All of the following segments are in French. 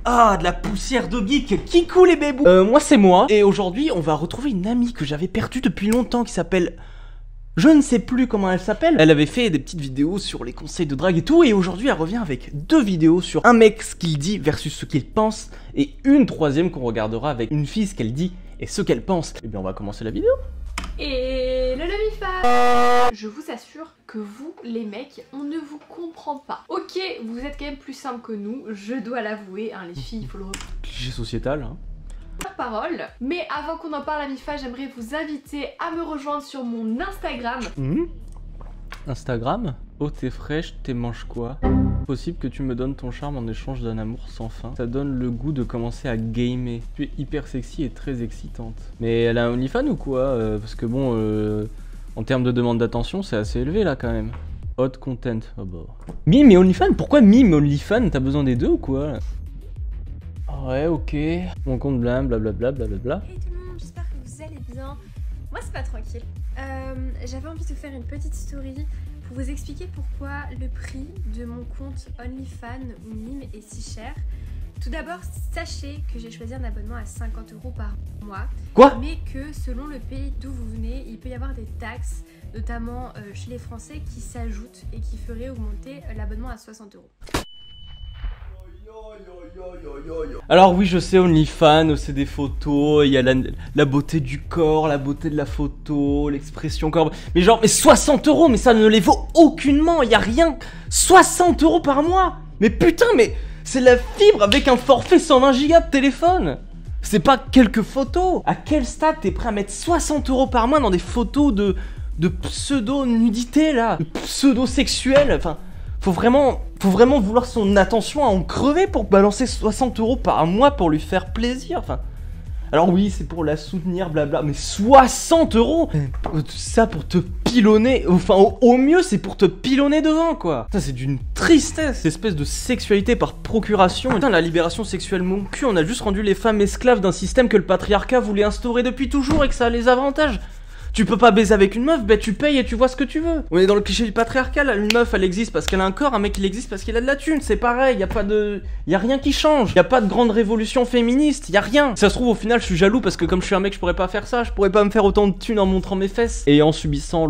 Ah, de la poussière de geek. Qui coule les bébous? Moi c'est moi. Et aujourd'hui on va retrouver une amie que j'avais perdue depuis longtemps qui s'appelle... Je ne sais plus comment elle s'appelle. Elle avait fait des petites vidéos sur les conseils de drague et tout. Et aujourd'hui elle revient avec 2 vidéos sur un mec, ce qu'il dit versus ce qu'il pense. Et une troisième qu'on regardera avec une fille, ce qu'elle dit et ce qu'elle pense. Et bien on va commencer la vidéo. Et le Lumifan, je vous assure que vous, les mecs, on ne vous comprend pas. Ok, vous êtes quand même plus simple que nous, je dois l'avouer, hein, les filles, il faut le reconnaître. Cliché sociétal, hein. Parole. Mais avant qu'on en parle à Mifa, j'aimerais vous inviter à me rejoindre sur mon Instagram. Instagram? Oh t'es fraîche, t'es manges quoi? Possible que tu me donnes ton charme en échange d'un amour sans fin. Ça donne le goût de commencer à gamer. Tu es hyper sexy et très excitante. Mais elle a un OnlyFans ou quoi? Parce que bon, en termes de demande d'attention, c'est assez élevé là quand même. Hot content. Oh bah. Mime et OnlyFans? Pourquoi Mime et OnlyFans? T'as besoin des deux ou quoi? Ouais, ok. Mon compte blâme, blablabla, blablabla. Hey tout le monde, j'espère que vous allez bien. Moi c'est pas tranquille. J'avais envie de faire une petite story pour vous expliquer pourquoi le prix de mon compte OnlyFans ou Mime est si cher. Tout d'abord, sachez que j'ai choisi un abonnement à 50 € par mois. Quoi? Mais que selon le pays d'où vous venez, il peut y avoir des taxes, notamment chez les Français, qui s'ajoutent et qui feraient augmenter l'abonnement à 60 €. Alors oui, je sais, OnlyFans, c'est des photos, il y a la beauté du corps, la beauté de la photo, l'expression corps. Mais genre, mais 60 €, mais ça ne les vaut aucunement, il y a rien. 60 € par mois. Mais putain, mais c'est la fibre avec un forfait 120 Go de téléphone. C'est pas quelques photos. À quel stade t'es prêt à mettre 60 € par mois dans des photos de pseudo-nudité là, de pseudo-sexuel, enfin... Faut vraiment vouloir son attention à en crever pour balancer 60 € par mois pour lui faire plaisir. Enfin, alors oui, c'est pour la soutenir, blabla, mais 60 €, ça pour te pilonner. Enfin, au mieux, c'est pour te pilonner devant, quoi. Ça, c'est d'une tristesse, cette espèce de sexualité par procuration. Putain, la libération sexuelle, mon cul, on a juste rendu les femmes esclaves d'un système que le patriarcat voulait instaurer depuis toujours et que ça a les avantages. Tu peux pas baiser avec une meuf, bah tu payes et tu vois ce que tu veux. On est dans le cliché du patriarcat, là. Une meuf elle existe parce qu'elle a un corps, un mec il existe parce qu'il a de la thune, c'est pareil, y a rien qui change. Y a pas de grande révolution féministe, y a rien. Ça se trouve au final je suis jaloux parce que comme je suis un mec je pourrais pas faire ça, je pourrais pas me faire autant de thunes en montrant mes fesses. Et en subissant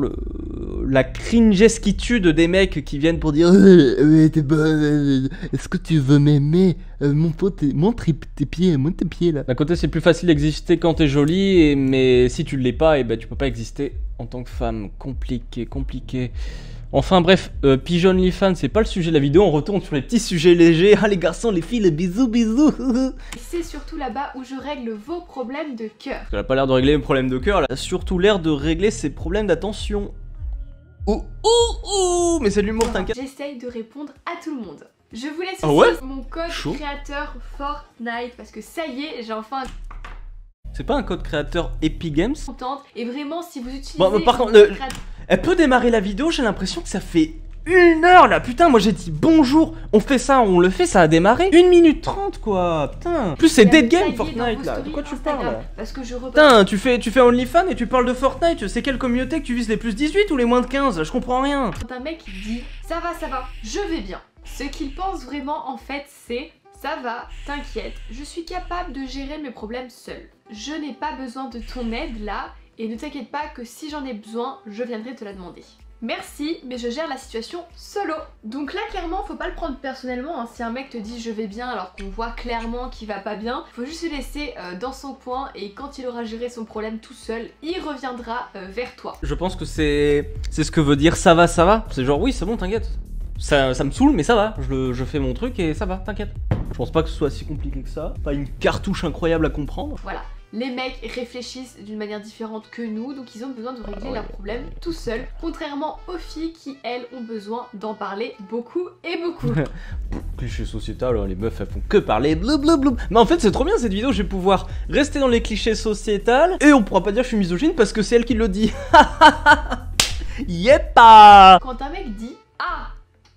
la cringesquitude des mecs qui viennent pour dire t'es bonne, est-ce que tu veux m'aimer? Mon pote, montre tes pieds là. D'un côté c'est plus facile d'exister quand t'es jolie, mais si tu l'es pas, et bah tu peux pas exister en tant que femme. Compliqué. Enfin bref, Pigeon OnlyFans, c'est pas le sujet de la vidéo, on retourne sur les petits sujets légers. Ah les garçons, les filles, les bisous. C'est surtout là-bas où je règle vos problèmes de cœur. Elle a pas l'air de régler mes problèmes de cœur, elle a surtout l'air de régler ses problèmes d'attention. Mais c'est de l'humour, t'inquiète. J'essaye de répondre à tout le monde. Je vous laisse ouais mon code créateur Fortnite parce que ça y est, j'ai enfin... C'est pas un code créateur Epic Games? Contente. Et vraiment, si vous utilisez... Bon, par contre, elle peut démarrer la vidéo, j'ai l'impression que ça fait 1 heure là. Putain, moi j'ai dit bonjour, on fait ça, on le fait, ça a démarré. 1 minute 30 quoi, putain. En plus c'est dead game Fortnite là, de quoi tu parles? Parce que je putain, tu fais OnlyFans et tu parles de Fortnite, c'est quelle communauté que tu vises, les plus 18 ou les moins de 15? Je comprends rien. Quand un mec dit ça va, je vais bien, ce qu'il pense vraiment en fait c'est ça va, t'inquiète, je suis capable de gérer mes problèmes seul. Je n'ai pas besoin de ton aide là et ne t'inquiète pas que si j'en ai besoin, je viendrai te la demander. Merci, mais je gère la situation solo. Donc là, clairement, faut pas le prendre personnellement, hein. Si un mec te dit je vais bien alors qu'on voit clairement qu'il va pas bien, faut juste le laisser dans son coin et quand il aura géré son problème tout seul, il reviendra vers toi. Je pense que c'est ce que veut dire ça va. C'est genre oui, c'est bon, t'inquiète. Ça me saoule, mais ça va. Je fais mon truc et ça va, t'inquiète. Je pense pas que ce soit si compliqué que ça. Pas une cartouche incroyable à comprendre. Voilà. Les mecs réfléchissent d'une manière différente que nous, donc ils ont besoin de régler leurs problèmes tout seuls, contrairement aux filles qui, elles, ont besoin d'en parler beaucoup et beaucoup. Cliché sociétal, les meufs elles font que parler blablabla. Mais en fait c'est trop bien cette vidéo, je vais pouvoir rester dans les clichés sociétals et on pourra pas dire que je suis misogyne parce que c'est elle qui le dit. Yepa. Quand un mec dit « Ah,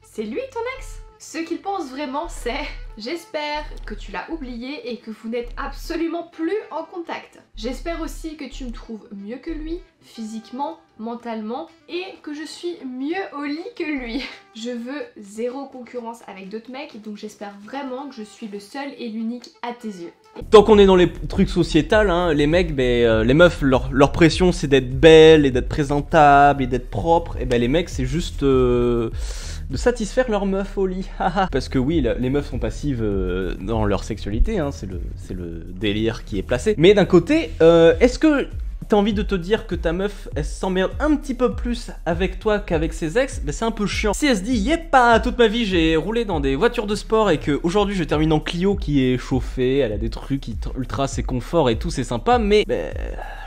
c'est lui ton ex ?» Ce qu'il pense vraiment c'est « J'espère que tu l'as oublié et que vous n'êtes absolument plus en contact. J'espère aussi que tu me trouves mieux que lui, physiquement, mentalement, et que je suis mieux au lit que lui. Je veux zéro concurrence avec d'autres mecs, donc j'espère vraiment que je suis le seul et l'unique à tes yeux. » Tant qu'on est dans les trucs sociétals, hein, les mecs, les meufs, leur pression c'est d'être belle et d'être présentable et d'être propre. Et ben les mecs c'est juste de satisfaire leur meuf au lit. Parce que oui, les meufs sont passives dans leur sexualité, hein, c'est le délire qui est placé. Mais d'un côté, est-ce que t'as envie de te dire que ta meuf, elle s'emmerde un petit peu plus avec toi qu'avec ses ex? Ben c'est un peu chiant. Si elle se dit, yep, pas toute ma vie j'ai roulé dans des voitures de sport et que aujourd'hui je termine en Clio qui est chauffée, elle a des trucs ultra, c'est confort et tout, c'est sympa, mais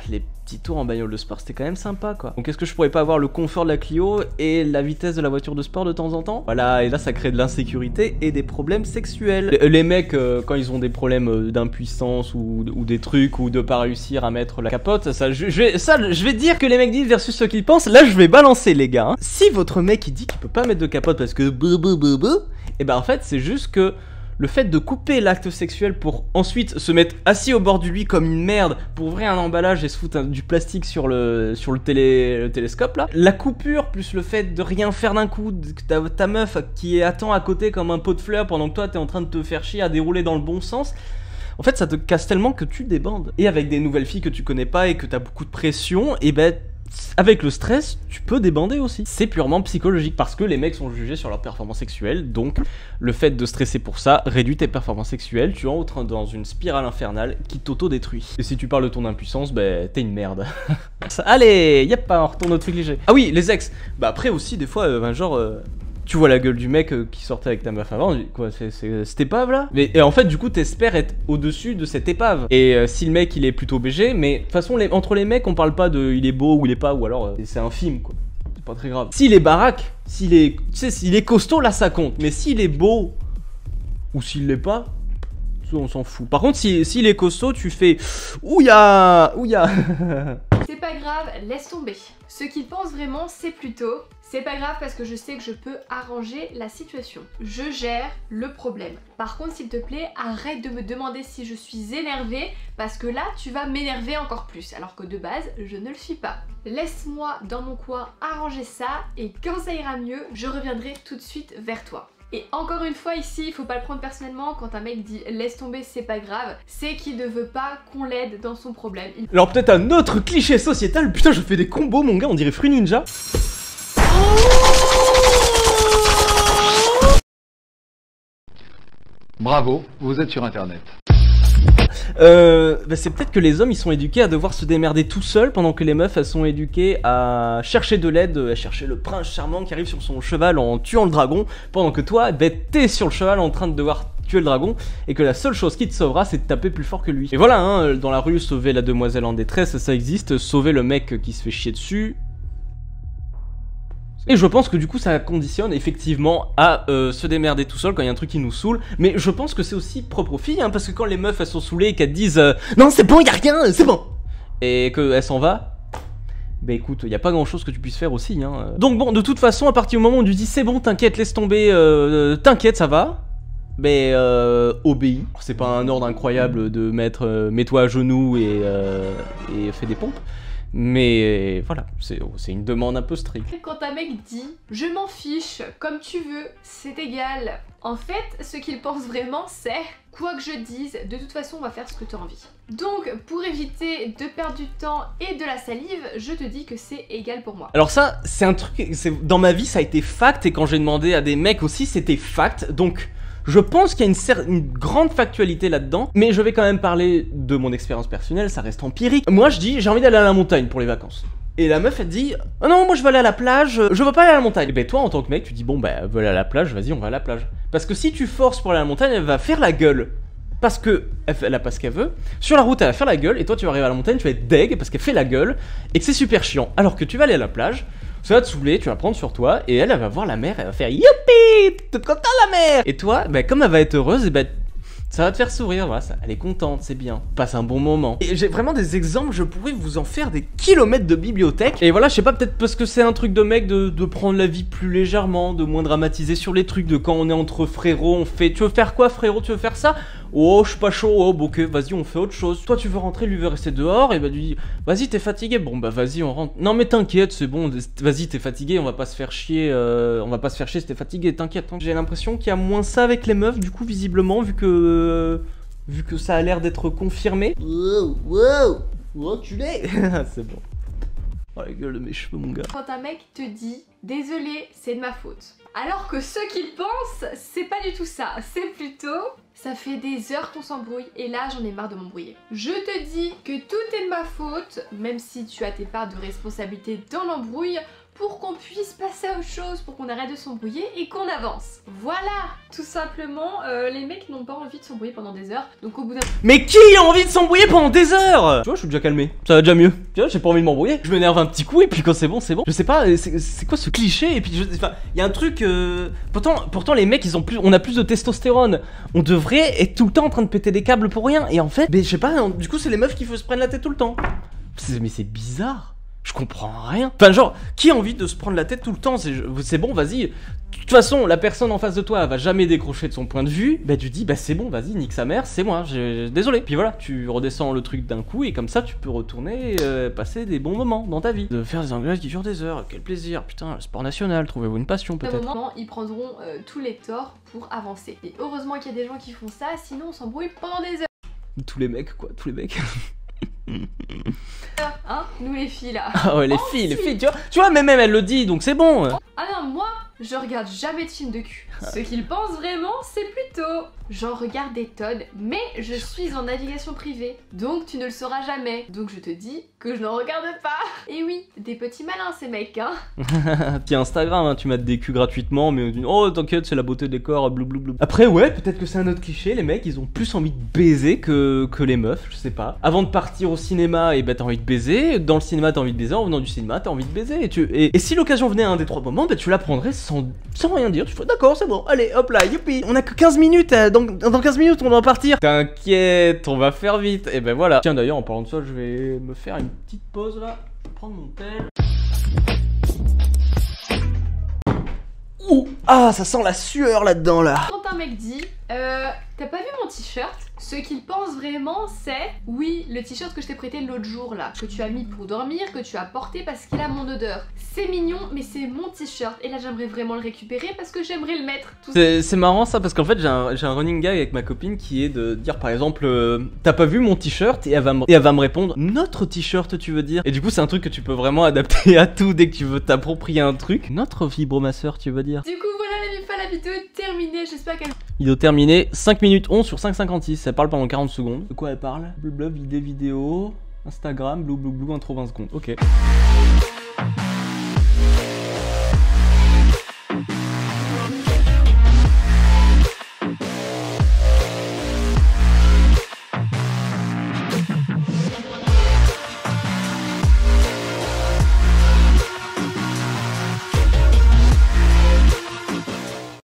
les petits tours en bagnole de sport c'était quand même sympa quoi. Donc est-ce que je pourrais pas avoir le confort de la Clio et la vitesse de la voiture de sport de temps en temps? Voilà, et là ça crée de l'insécurité et des problèmes sexuels. Les mecs quand ils ont des problèmes d'impuissance ou des trucs ou de pas réussir à mettre la capote, je vais dire que les mecs disent versus ceux qui pensent. Là je vais balancer les gars, hein. Si votre mec il dit qu'il peut pas mettre de capote parce que et ben en fait c'est juste que le fait de couper l'acte sexuel pour ensuite se mettre assis au bord du lit comme une merde pour ouvrir un emballage et se foutre du plastique sur le télescope là. La coupure plus le fait de rien faire d'un coup, ta meuf qui attend à côté comme un pot de fleurs pendant que toi t'es en train de te faire chier à dérouler dans le bon sens. En fait ça te casse tellement que tu débandes. Et avec des nouvelles filles que tu connais pas et que t'as beaucoup de pression, et ben avec le stress, tu peux débander aussi. C'est purement psychologique parce que les mecs sont jugés sur leur performance sexuelle. Donc, le fait de stresser pour ça réduit tes performances sexuelles. Tu entres dans une spirale infernale qui t'auto-détruit. Et si tu parles de ton impuissance, bah t'es une merde. Allez, yep, on retourne au truc léger. Ah oui, les ex. Bah après aussi, des fois, tu vois la gueule du mec qui sortait avec ta meuf avant, quoi, c'est cette épave là? Et en fait, du coup, t'espères être au-dessus de cette épave. Et si le mec il est plutôt BG, mais de toute façon, entre les mecs, on parle pas de il est beau ou il est pas, ou alors c'est un film quoi. C'est pas très grave. S'il est baraque, s'il est costaud, là ça compte. Mais s'il est beau ou s'il l'est pas, on s'en fout. Par contre, s'il est costaud, tu fais ouya. C'est pas grave, laisse tomber. Ce qu'il pense vraiment, c'est plutôt c'est pas grave parce que je sais que je peux arranger la situation. Je gère le problème. Par contre, s'il te plaît, arrête de me demander si je suis énervée parce que là, tu vas m'énerver encore plus alors que de base, je ne le suis pas. Laisse-moi dans mon coin arranger ça et quand ça ira mieux, je reviendrai tout de suite vers toi. Et encore une fois ici, il faut pas le prendre personnellement quand un mec dit laisse tomber c'est pas grave, c'est qu'il ne veut pas qu'on l'aide dans son problème. Alors peut-être un autre cliché sociétal, putain je fais des combos mon gars, on dirait Fruit Ninja. Bravo, vous êtes sur internet. C'est peut-être que les hommes ils sont éduqués à devoir se démerder tout seuls pendant que les meufs elles sont éduquées à chercher de l'aide, à chercher le prince charmant qui arrive sur son cheval en tuant le dragon, pendant que toi t'es sur le cheval en train de devoir tuer le dragon et que la seule chose qui te sauvera c'est de taper plus fort que lui. Et voilà hein, dans la rue sauver la demoiselle en détresse ça existe, sauver le mec qui se fait chier dessus. Et je pense que du coup ça conditionne effectivement à se démerder tout seul quand il y a un truc qui nous saoule. Mais je pense que c'est aussi propre aux filles hein, parce que quand les meufs elles sont saoulées et qu'elles disent non c'est bon, y a rien, c'est bon, et qu'elles s'en va, bah écoute, y a pas grand chose que tu puisses faire aussi hein. Donc bon, de toute façon à partir du moment où tu dis c'est bon, t'inquiète, laisse tomber, t'inquiète ça va, mais obéis. C'est pas un ordre incroyable de mettre mets-toi à genoux et fais des pompes. Mais voilà, c'est une demande un peu stricte. Quand un mec dit « je m'en fiche, comme tu veux, c'est égal », en fait, ce qu'il pense vraiment c'est « quoi que je dise, de toute façon on va faire ce que tu as envie ». Donc, pour éviter de perdre du temps et de la salive, je te dis que c'est égal pour moi. Alors ça, c'est un truc, dans ma vie ça a été fact, et quand j'ai demandé à des mecs aussi, c'était fact, donc... Je pense qu'il y a une grande factualité là-dedans, mais je vais quand même parler de mon expérience personnelle, ça reste empirique. Moi je dis, j'ai envie d'aller à la montagne pour les vacances. Et la meuf elle dit, oh non moi je veux aller à la plage, je veux pas aller à la montagne. Et ben toi en tant que mec tu dis, bon bah elle veut aller à la plage, vas-y on va à la plage. Parce que si tu forces pour aller à la montagne, elle va faire la gueule. Parce que elle a pas ce qu'elle veut. Sur la route elle va faire la gueule, et toi tu vas arriver à la montagne, tu vas être deg parce qu'elle fait la gueule, et que c'est super chiant. Alors que tu vas aller à la plage, ça va te saouler, tu vas prendre sur toi, et elle va voir la mer, elle va faire youpi, toute contente la mer. Et toi, bah, comme elle va être heureuse, et bah, Ça va te faire sourire, voilà, elle est contente, c'est bien. Passe un bon moment. Et j'ai vraiment des exemples, je pourrais vous en faire des kilomètres de bibliothèque. Et voilà, je sais pas, peut-être parce que c'est un truc de mec de prendre la vie plus légèrement, de moins dramatiser sur les trucs, de quand on est entre frérots, on fait, tu veux faire quoi frérot, tu veux faire ça? Oh, je suis pas chaud, oh, bon, ok, vas-y, on fait autre chose. Toi, tu veux rentrer, lui veut rester dehors, et bah, lui dis, vas-y, t'es fatigué, bon, bah, vas-y, on rentre. Non, mais t'inquiète, c'est bon, vas-y, t'es fatigué, on va pas se faire chier, si t'es fatigué, t'inquiète. J'ai l'impression qu'il y a moins ça avec les meufs, du coup, visiblement, vu que ça a l'air d'être confirmé. Wow, enculé. C'est bon. Oh la gueule de mes cheveux, mon gars. Quand un mec te dit désolé, c'est de ma faute. Alors que ce qu'il pense, c'est pas du tout ça. C'est plutôt ça fait des heures qu'on s'embrouille et là j'en ai marre de m'embrouiller. Je te dis que tout est de ma faute, même si tu as tes parts de responsabilité dans l'embrouille, pour qu'on puisse passer à autre chose, pour qu'on arrête de s'embrouiller et qu'on avance. Voilà, tout simplement, les mecs n'ont pas envie de s'embrouiller pendant des heures, donc au bout d'un... Mais qui a envie de s'embrouiller pendant des heures? Tu vois, je suis déjà calmé, ça va déjà mieux. Tu vois, j'ai pas envie de m'embrouiller, je m'énerve un petit coup et puis quand c'est bon, c'est bon. Je sais pas, c'est quoi ce cliché? Et puis, enfin, il y a un truc... Pourtant, les mecs, on a plus de testostérone. On devrait être tout le temps en train de péter des câbles pour rien. Et en fait, mais je sais pas, du coup, c'est les meufs qui se prennent la tête tout le temps. Mais c'est bizarre. Je comprends rien. Enfin, genre, qui a envie de se prendre la tête tout le temps? C'est bon, vas-y. De toute façon, la personne en face de toi, elle va jamais décrocher de son point de vue. Bah, tu dis, bah, c'est bon, vas-y, nique sa mère, c'est moi, désolé. Puis voilà, tu redescends le truc d'un coup et comme ça, tu peux retourner passer des bons moments dans ta vie. De faire des engueulades qui durent des heures, quel plaisir. Putain, le sport national, trouvez-vous une passion À un peut-être. moment, ils prendront tous les torts pour avancer. Et heureusement qu'il y a des gens qui font ça, sinon on s'embrouille pendant des heures. Tous les mecs, quoi, tous les mecs. Hein, nous les filles là. Ah ouais, les filles, tu vois, même elle le dit, donc c'est bon. Ah non, moi, je regarde jamais de films de cul. Ce qu'ils pensent vraiment, c'est plutôt... J'en regarde des tonnes, mais je suis en navigation privée. Donc tu ne le sauras jamais. Donc je te dis que je n'en regarde pas. Et oui, des petits malins ces mecs, hein. Puis Instagram, hein, tu mates des culs gratuitement, mais oh t'inquiète, c'est la beauté des corps, blablabla. Après ouais, peut-être que c'est un autre cliché, les mecs, ils ont plus envie de baiser que les meufs, je sais pas. Avant de partir au cinéma, et bah t'as envie de baiser, dans le cinéma t'as envie de baiser, en venant du cinéma t'as envie de baiser. Et si l'occasion venait à un des trois moments, bah tu la prendrais sans rien dire, tu fais d'accord, c'est bon, allez hop là, youpi. On a que 15 minutes, dans 15 minutes on doit partir. T'inquiète, on va faire vite, et ben voilà. Tiens d'ailleurs, en parlant de ça, je vais me faire une petite pause là, prendre mon tel. Ouh, ah ça sent la sueur là-dedans là. Quand un mec dit t'as pas vu mon t-shirt? Ce qu'il pense vraiment c'est oui, le t-shirt que je t'ai prêté l'autre jour là, que tu as mis pour dormir, que tu as porté parce qu'il a mon odeur. C'est mignon, mais c'est mon t-shirt et là j'aimerais vraiment le récupérer parce que j'aimerais le mettre. C'est marrant ça parce qu'en fait j'ai un running gag avec ma copine qui est de dire par exemple t'as pas vu mon t-shirt et elle va me répondre notre t-shirt tu veux dire. Et du coup c'est un truc que tu peux vraiment adapter à tout dès que tu veux t'approprier un truc. Notre vibromasseur tu veux dire. Du coup voilà les mifs, la vidéo est terminée, j'espère qu'elle... Vidéo terminée, 5 minutes 11 sur 5,56, elle parle pendant 40 secondes. De quoi elle parle? Blablabla, vidéo, Instagram, blou, intro 20 secondes, ok.